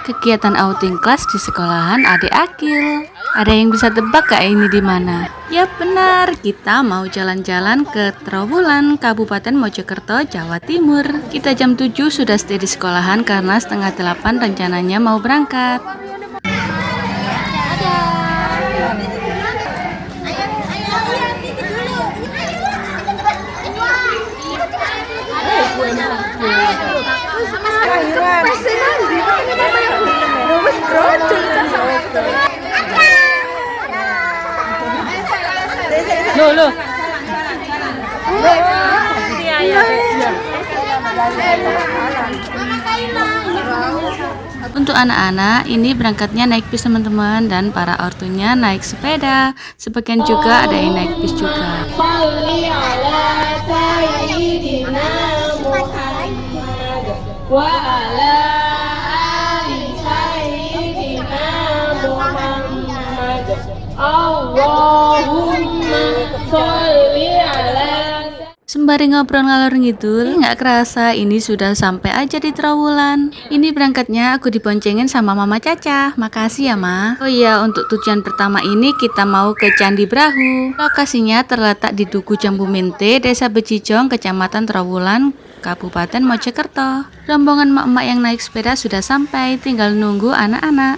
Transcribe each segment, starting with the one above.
Kegiatan outing kelas di sekolahan adik Akil. Ada yang bisa tebak gak ini di mana? Ya benar, kita mau jalan-jalan ke Trowulan, Kabupaten Mojokerto, Jawa Timur. Kita jam 7 sudah stay di sekolahan karena setengah 8 rencananya mau berangkat. Loh. Untuk anak-anak ini berangkatnya naik bis teman-teman, dan para ortunya naik sepeda. Sebagian juga ada yang naik bis juga. Sembari ngobrol ngalor ngidul, nggak kerasa ini sudah sampai aja di Trowulan. Ini berangkatnya aku diboncengin sama Mama Caca. Makasih ya, Ma. Oh iya, untuk tujuan pertama ini kita mau ke Candi Brahu. Lokasinya terletak di Duku Jambu Mente, Desa Becijong, Kecamatan Trowulan, Kabupaten Mojokerto. Rombongan mak-mak yang naik sepeda sudah sampai, tinggal nunggu anak-anak.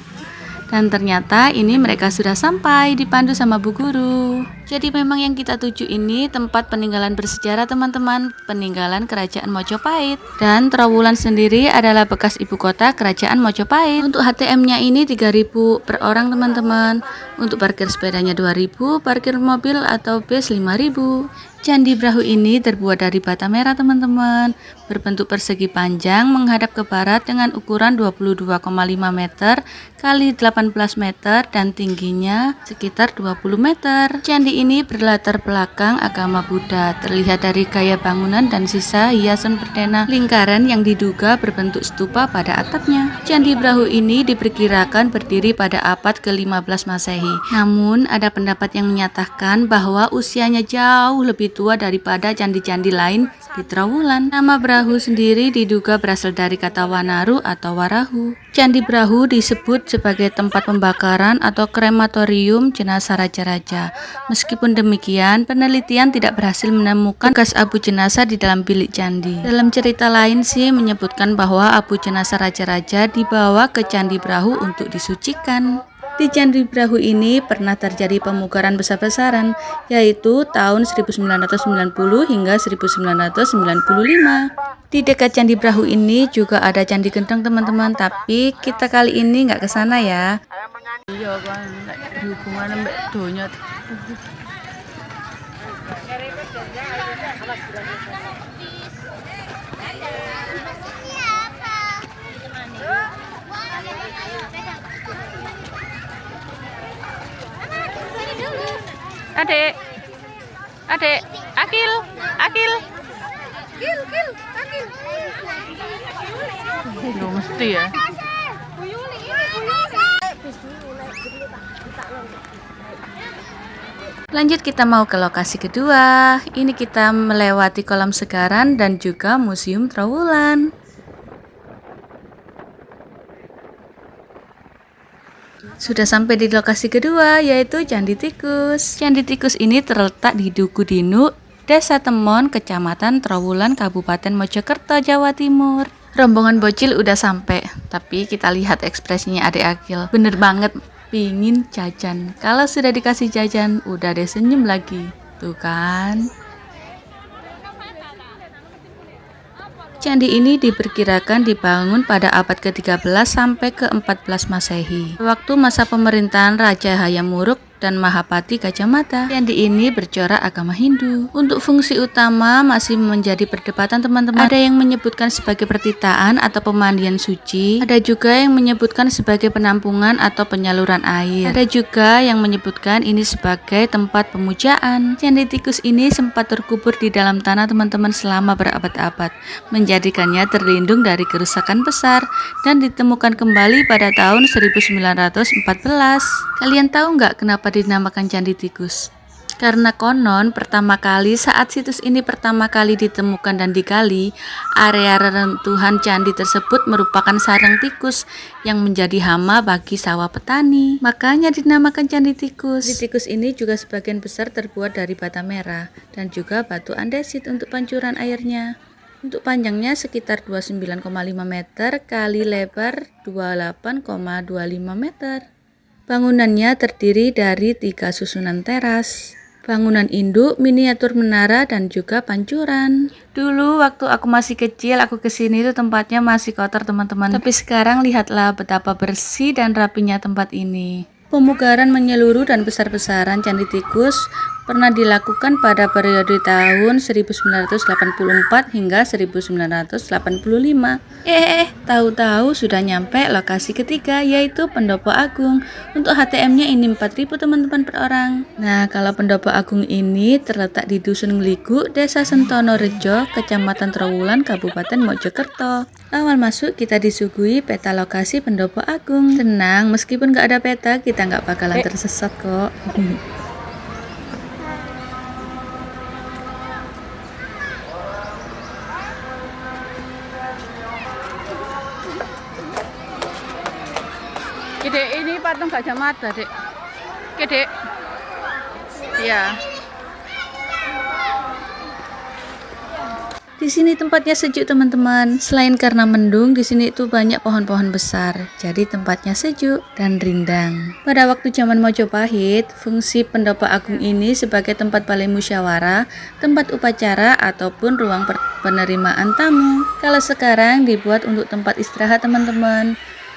Dan ternyata ini mereka sudah sampai, dipandu sama Bu Guru. Jadi memang yang kita tuju ini tempat peninggalan bersejarah teman-teman, peninggalan Kerajaan Mojopahit. Dan Trowulan sendiri adalah bekas ibu kota Kerajaan Mojopahit. Untuk HTM-nya ini 3.000 per orang teman-teman. Untuk parkir sepedanya 2.000, parkir mobil atau bis 5.000. Candi Brahu ini terbuat dari bata merah teman-teman, berbentuk persegi panjang menghadap ke barat dengan ukuran 22,5 meter kali 18 meter dan tingginya sekitar 20 meter. Candi ini berlatar belakang agama Buddha, terlihat dari gaya bangunan dan sisa hiasan berdena lingkaran yang diduga berbentuk stupa pada atapnya. Candi Brahu ini diperkirakan berdiri pada abad ke-15 Masehi. Namun ada pendapat yang menyatakan bahwa usianya jauh lebih tua daripada candi-candi lain di Trowulan. Nama Brahu sendiri diduga berasal dari kata Wanaru atau Warahu. Candi Brahu disebut sebagai tempat pembakaran atau krematorium jenazah raja-raja. Meskipun demikian, penelitian tidak berhasil menemukan bekas abu jenazah di dalam bilik candi. Dalam cerita lain sih menyebutkan bahwa abu jenazah raja-raja dibawa ke Candi Brahu untuk disucikan. Di Candi Brahu ini pernah terjadi pemugaran besar-besaran, yaitu tahun 1990 hingga 1995. Di dekat Candi Brahu ini juga ada Candi Gendeng teman-teman, tapi kita kali ini nggak ke sana ya. Iya kan, berhubungan sama donya. Adek, Akil. Loh, mesti ya. Lanjut kita mau ke lokasi kedua. Ini kita melewati kolam Segaran dan juga Museum Trowulan. Sudah sampai di lokasi kedua, yaitu Candi Tikus. Candi Tikus ini terletak di Duku Dinu, Desa Temon, Kecamatan Trowulan, Kabupaten Mojokerto, Jawa Timur. Rombongan bocil udah sampai, tapi kita lihat ekspresinya adik Akil. Bener banget, pingin jajan. Kalau sudah dikasih jajan, udah deh senyum lagi. Tuh kan. Candi ini diperkirakan dibangun pada abad ke-13 sampai ke-14 Masehi. Waktu masa pemerintahan Raja Hayam Wuruk dan Mahapati Gajah Mada. Candi ini bercorak agama Hindu. Untuk fungsi utama masih menjadi perdebatan teman-teman. Ada yang menyebutkan sebagai pertitaan atau pemandian suci. Ada juga yang menyebutkan sebagai penampungan atau penyaluran air. Ada juga yang menyebutkan ini sebagai tempat pemujaan. Candi Tikus ini sempat terkubur di dalam tanah teman-teman selama berabad-abad, menjadikannya terlindung dari kerusakan besar dan ditemukan kembali pada tahun 1914. Kalian tahu nggak kenapa dinamakan Candi Tikus? Karena konon pertama kali saat situs ini pertama kali ditemukan dan digali, area reruntuhan candi tersebut merupakan sarang tikus yang menjadi hama bagi sawah petani. Makanya dinamakan Candi Tikus. Candi tikus ini juga sebagian besar terbuat dari bata merah dan juga batu andesit untuk pancuran airnya. Untuk panjangnya sekitar 29,5 meter kali lebar 28,25 meter. Bangunannya terdiri dari 3 susunan teras, bangunan induk, miniatur menara, dan juga pancuran. Dulu waktu aku masih kecil, aku kesini itu tempatnya masih kotor teman-teman. Tapi sekarang lihatlah betapa bersih dan rapinya tempat ini. Pemugaran menyeluruh dan besar-besaran Candi Tikus pernah dilakukan pada periode tahun 1984 hingga 1985. Tahu-tahu sudah nyampe lokasi ketiga, yaitu Pendopo Agung. Untuk HTM-nya ini 4.000 teman-teman per orang. Nah, kalau Pendopo Agung ini terletak di Dusun Ngligu, Desa Sentono Rejo, Kecamatan Trowulan, Kabupaten Mojokerto. Awal masuk kita disuguhi peta lokasi Pendopo Agung. Tenang, meskipun gak ada peta, kita nggak bakalan tersesat kok. Dek, ini patung Gajah Mada, Dek. Oke, Dek. Iya. Di sini tempatnya sejuk teman-teman. Selain karena mendung, di sini itu banyak pohon-pohon besar. Jadi tempatnya sejuk dan rindang. Pada waktu zaman Mojopahit, fungsi Pendopo Agung ini sebagai tempat balai musyawarah, tempat upacara ataupun ruang penerimaan tamu. Kalau sekarang dibuat untuk tempat istirahat teman-teman.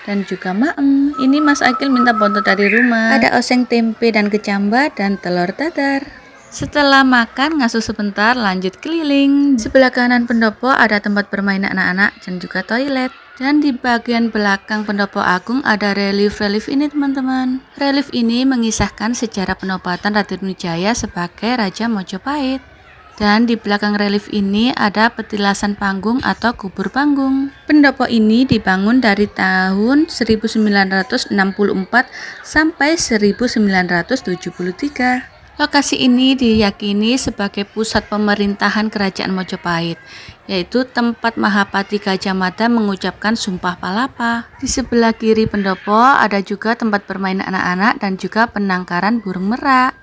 Dan juga maem. Ini Mas Akil minta bontot dari rumah. Ada oseng tempe dan kecamba dan telur dadar. Setelah makan, ngasuh sebentar, lanjut keliling. Di sebelah kanan pendopo ada tempat bermain anak-anak dan juga toilet. Dan di bagian belakang Pendopo Agung ada relief-relief ini teman-teman. Relief ini mengisahkan sejarah penobatan Radenwijaya sebagai Raja Mojopahit. Dan di belakang relief ini ada petilasan panggung atau kubur panggung. Pendopo ini dibangun dari tahun 1964 sampai 1973. Lokasi ini diyakini sebagai pusat pemerintahan Kerajaan Mojopahit, yaitu tempat Mahapati Gajah Mada mengucapkan Sumpah Palapa. Di sebelah kiri pendopo ada juga tempat bermain anak-anak dan juga penangkaran burung merak.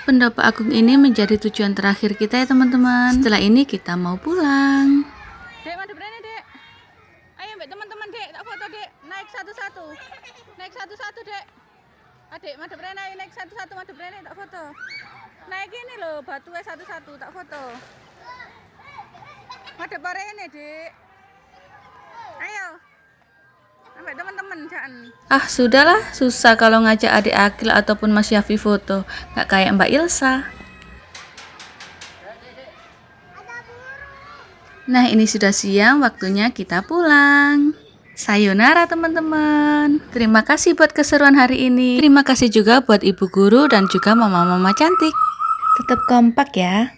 Pendopo Agung ini menjadi tujuan terakhir kita ya teman-teman. Setelah ini kita mau pulang. Dek, mana berani, Dek? Ayo, Mbak, teman-teman, Dek, tak foto, Dek. Naik satu-satu. Naik satu-satu, Dek. Adik, mana berani, ayo naik satu-satu, mana berani, tak foto. Naik ini loh, batunya satu-satu, tak foto. Mana barene, Dek. Ayo. Sampai teman-teman jangan. Ah sudahlah, susah kalau ngajak adik Akil ataupun Mas Yafi foto, nggak kayak Mbak Ilsa. Nah ini sudah siang, waktunya kita pulang. Sayonara teman-teman. Terima kasih buat keseruan hari ini. Terima kasih juga buat ibu guru dan juga mama-mama cantik. Tetap kompak ya.